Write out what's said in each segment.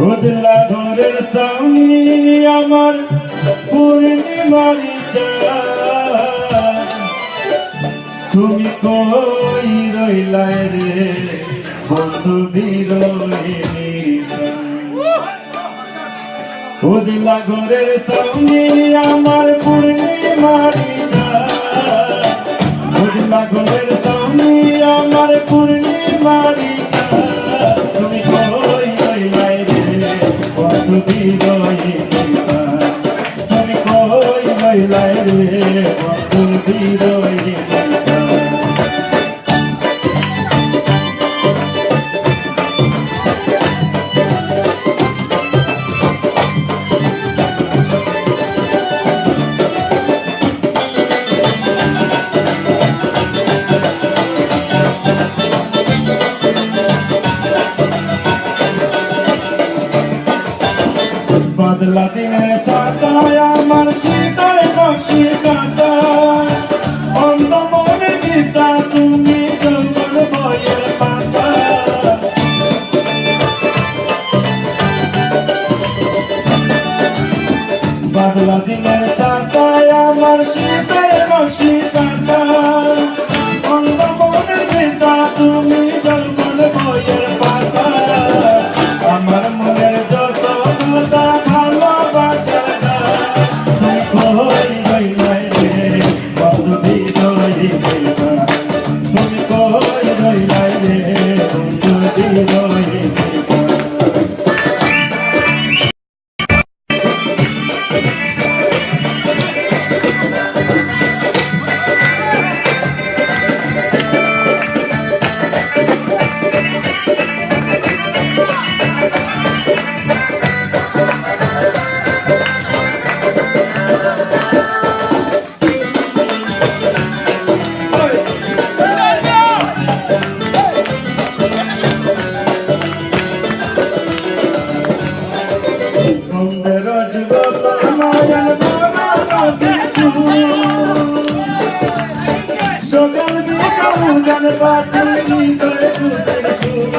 উদলা ঘরের সামনে আমার পূর্ণিমার চাঁদ, তুমি কই রইলাই রে বন্ধু বিরহিনী। উদলা ঘরের সামনে আমার পূর্ণিমার চাঁদ, উদলা ঘরের সামনে আমার পূর্ণিমার চাঁদ, তুমি কই রইলাই রে বন্ধু বিরহিনী। তুমি কই রইলাই রে বন্ধু বিরহিনী। বদলা দিনের ছাতায় আমার শীতল নকশি কাঁথা, অন্ধ মনের গীতা তুমি জঙ্গল বইয়ের পাতা। বদলা দিনের ছাতায় আমার শীতল নকশি কাঁথা, অন্ধ মনের গীতা তুমি জঙ্গল বইয়ের পাতা। আমার মনের যত কথা সকাল বিকাল গান পাঠি করে দুধের সুর,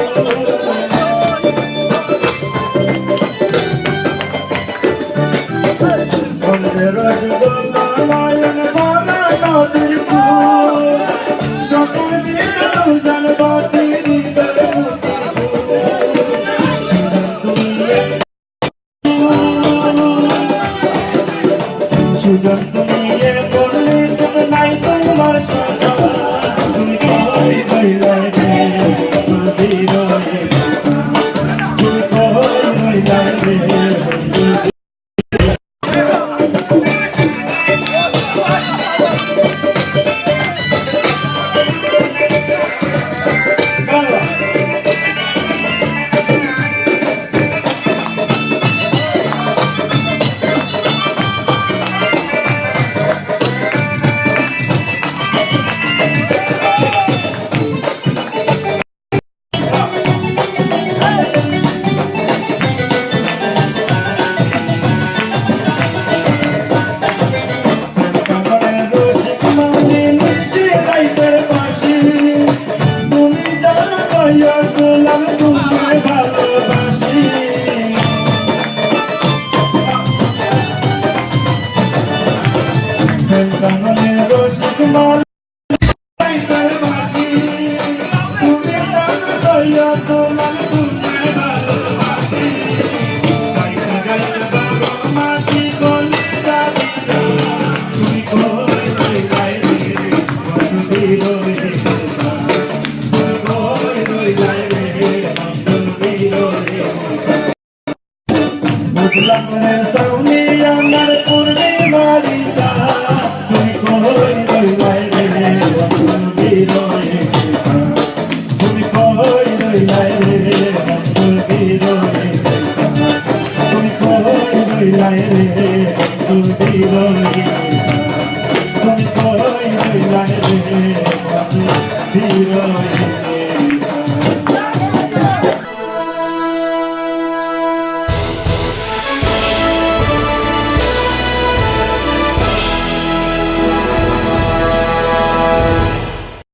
বন্ধের নয়ন ভরা নদীর ফুল। সকাল বিকাল গান পাঠি করে দুধের সুজন তুমি বললে তুমি নাই তোমার সাজা। তুমি কই রইলাই রে বন্ধু বিরহিনী, তুমি কই রইলাই রে বন্ধু। আমার পূর্ণিমার চাঁদ, তুমি কই রইলাই রে বন্ধু বিরহিনী। তুমি কই রইলাই রে বন্ধু বিরহিনী, তুমি কই রইলাই রে বন্ধু বিরহিনী, তুমি কই রইলাই রে বন্ধু বিরহিনী।